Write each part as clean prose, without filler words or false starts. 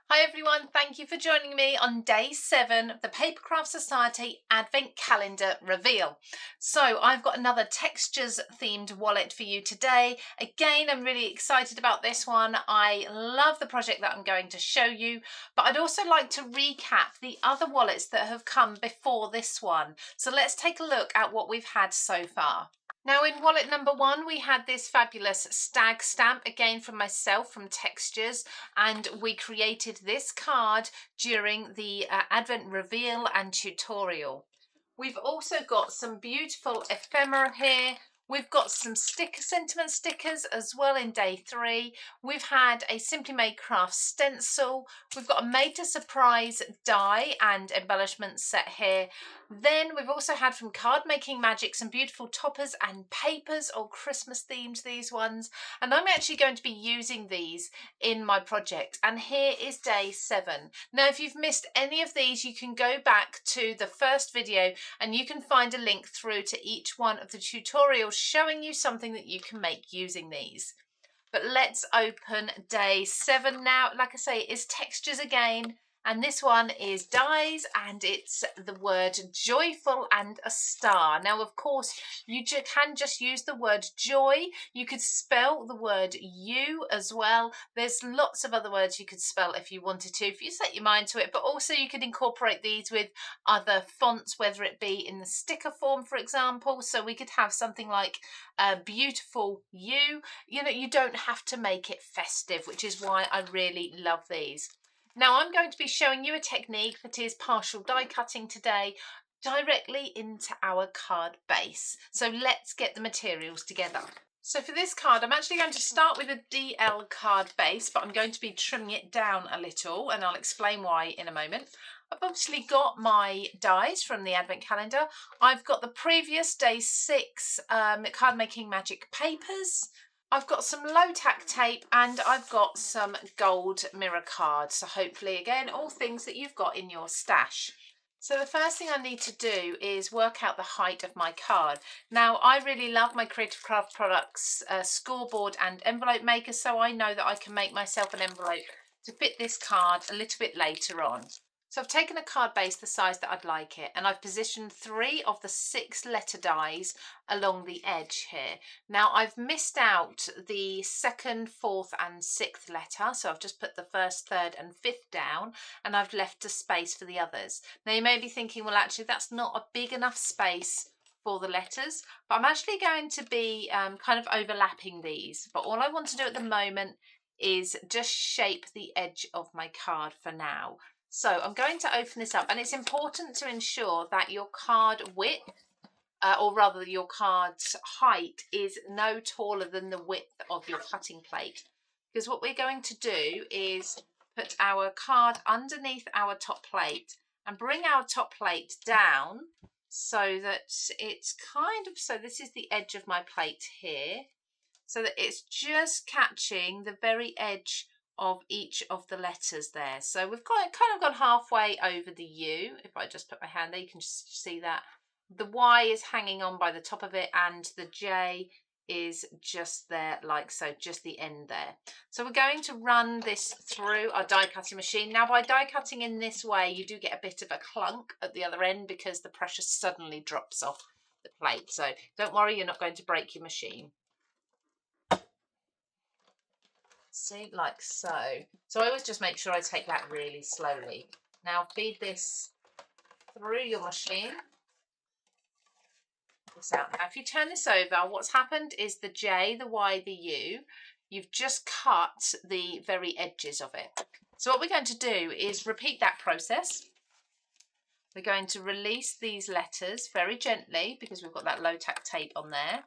Hi everyone, thank you for joining me on day 7 of the Papercraft Society Advent Calendar Reveal. So I've got another textures themed wallet for you today. Again, I'm really excited about this one. I love the project that I'm going to show you, but I'd also like to recap the other wallets that have come before this one. So let's take a look at what we've had so far. Now in wallet number 1 we had this fabulous stag stamp, again from myself from Textures, and we created this card during the Advent reveal and tutorial. We've also got some beautiful ephemera here. We've got some sentiment stickers as well in day 3. We've had a Simply Made Craft stencil. We've got a Made to Surprise die and embellishment set here. Then we've also had from Card Making Magic some beautiful toppers and papers, all Christmas themed, these ones. And I'm actually going to be using these in my project. And here is day 7. Now, if you've missed any of these, you can go back to the first video and you can find a link through to each one of the tutorials showing you something that you can make using these. But let's open day 7 now. Like I say, it is textures again, and this one is dies, and it's the word joyful and a star. Now, of course, you can just use the word joy. You could spell the word you as well. There's lots of other words you could spell if you wanted to, if you set your mind to it, but also you could incorporate these with other fonts, whether it be in the sticker form, for example. So we could have something like beautiful you. You know, you don't have to make it festive, which is why I really love these. Now I'm going to be showing you a technique that is partial die cutting today, directly into our card base. So let's get the materials together. So for this card, I'm actually going to start with a DL card base, but I'm going to be trimming it down a little, and I'll explain why in a moment. I've obviously got my dies from the Advent calendar. I've got the previous day 6 Card Making Magic papers. I've got some low tack tape, and I've got some gold mirror cards. So hopefully, again, all things that you've got in your stash. So the first thing I need to do is work out the height of my card. Now, I really love my Creative Craft Products scoreboard and envelope maker, so I know that I can make myself an envelope to fit this card a little bit later on. So I've taken a card base the size that I'd like it, and I've positioned 3 of the 6 letter dies along the edge here. Now I've missed out the 2nd, 4th and 6th letter, so I've just put the 1st, 3rd and 5th down, and I've left a space for the others. Now you may be thinking, well, actually that's not a big enough space for the letters, but I'm actually going to be kind of overlapping these. But all I want to do at the moment is just shape the edge of my card for now. So I'm going to open this up, and it's important to ensure that your card width, or rather your card's height, is no taller than the width of your cutting plate. Because what we're going to do is put our card underneath our top plate and bring our top plate down so that it's kind of, so this is the edge of my plate here, so that it's just catching the very edge of each of the letters there. So we've got kind of gone halfway over the U. If I just put my hand there, you can just see that the Y is hanging on by the top of it, and the J is just there like so, just the end there. So we're going to run this through our die cutting machine. Now by die cutting in this way, you do get a bit of a clunk at the other end because the pressure suddenly drops off the plate. So don't worry, you're not going to break your machine. See, like so. So I always just make sure I take that really slowly. Now feed this through your machine. This out. Now if you turn this over, what's happened is the J, the Y, the U, you've just cut the very edges of it. So what we're going to do is repeat that process. We're going to release these letters very gently because we've got that low tack tape on there.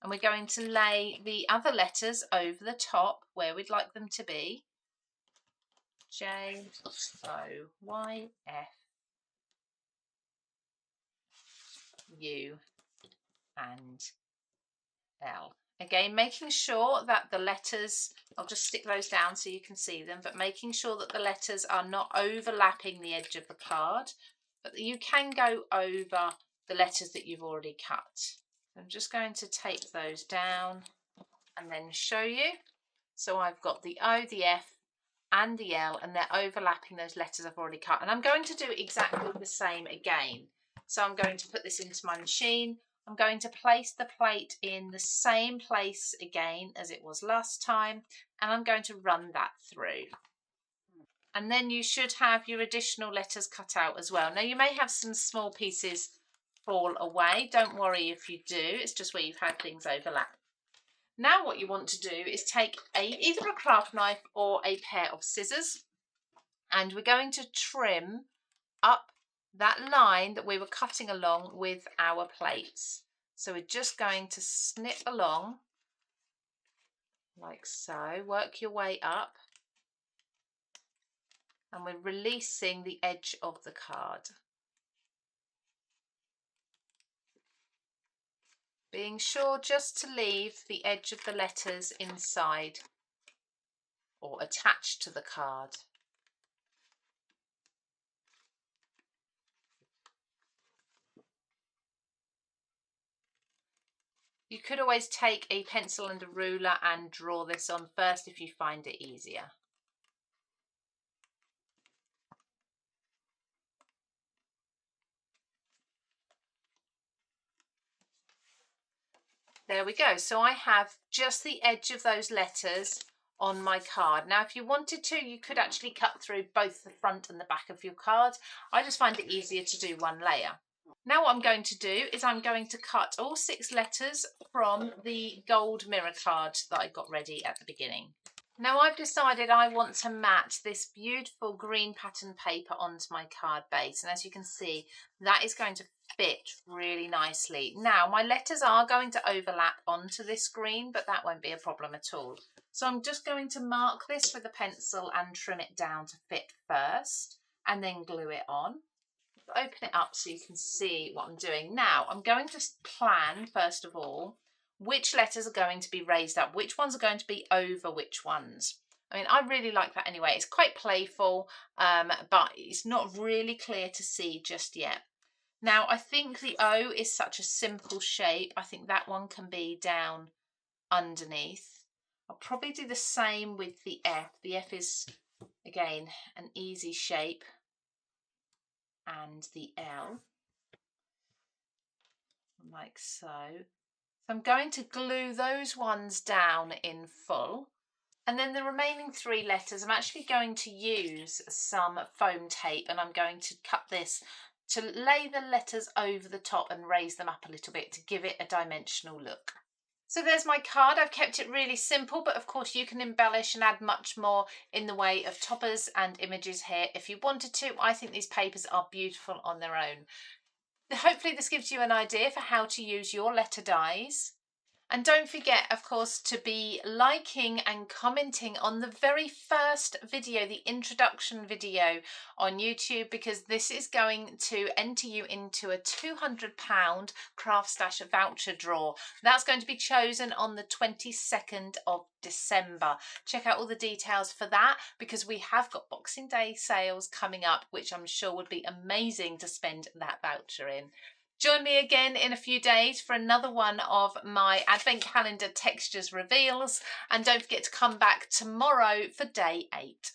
And we're going to lay the other letters over the top where we'd like them to be. J, O, Y, F, U, and L. Again, making sure that the letters, I'll just stick those down so you can see them, but making sure that the letters are not overlapping the edge of the card, but that you can go over the letters that you've already cut. I'm just going to tape those down and then show you. So I've got the O, the F, and the L, and they're overlapping those letters I've already cut. And I'm going to do exactly the same again. So I'm going to put this into my machine. I'm going to place the plate in the same place again as it was last time, and I'm going to run that through. And then you should have your additional letters cut out as well. Now you may have some small pieces fall away. Don't worry if you do, it's just where you've had things overlap. Now what you want to do is take either a craft knife or a pair of scissors, and we're going to trim up that line that we were cutting along with our plates. So we're just going to snip along like so, work your way up, and we're releasing the edge of the card. Being sure just to leave the edge of the letters inside or attached to the card. You could always take a pencil and a ruler and draw this on first if you find it easier. There we go. So I have just the edge of those letters on my card. Now, if you wanted to, you could actually cut through both the front and the back of your card. I just find it easier to do one layer. Now what I'm going to do is I'm going to cut all 6 letters from the gold mirror card that I got ready at the beginning. Now I've decided I want to match this beautiful green pattern paper onto my card base, and as you can see, that is going to fit really nicely. Now my letters are going to overlap onto this green, but that won't be a problem at all. So I'm just going to mark this with a pencil and trim it down to fit first, and then glue it on. Open it up so you can see what I'm doing. Now I'm going to plan first of all which letters are going to be raised up, which ones are going to be over which ones. I mean, I really like that anyway. It's quite playful, but it's not really clear to see just yet. Now, I think the O is such a simple shape. I think that one can be down underneath. I'll probably do the same with the F. The F is, again, an easy shape. And the L, like so. So I'm going to glue those ones down in full, and then the remaining 3 letters I'm actually going to use some foam tape, and I'm going to cut this to lay the letters over the top and raise them up a little bit to give it a dimensional look. So there's my card. I've kept it really simple, but of course you can embellish and add much more in the way of toppers and images here if you wanted to. I think these papers are beautiful on their own. Hopefully this gives you an idea for how to use your letter dies. And don't forget, of course, to be liking and commenting on the very first video, the introduction video on YouTube, because this is going to enter you into a £200 CraftStash voucher draw. That's going to be chosen on the 22nd of December. Check out all the details for that, because we have got Boxing Day sales coming up, which I'm sure would be amazing to spend that voucher in. Join me again in a few days for another one of my Advent Calendar Textures reveals, and don't forget to come back tomorrow for day 8.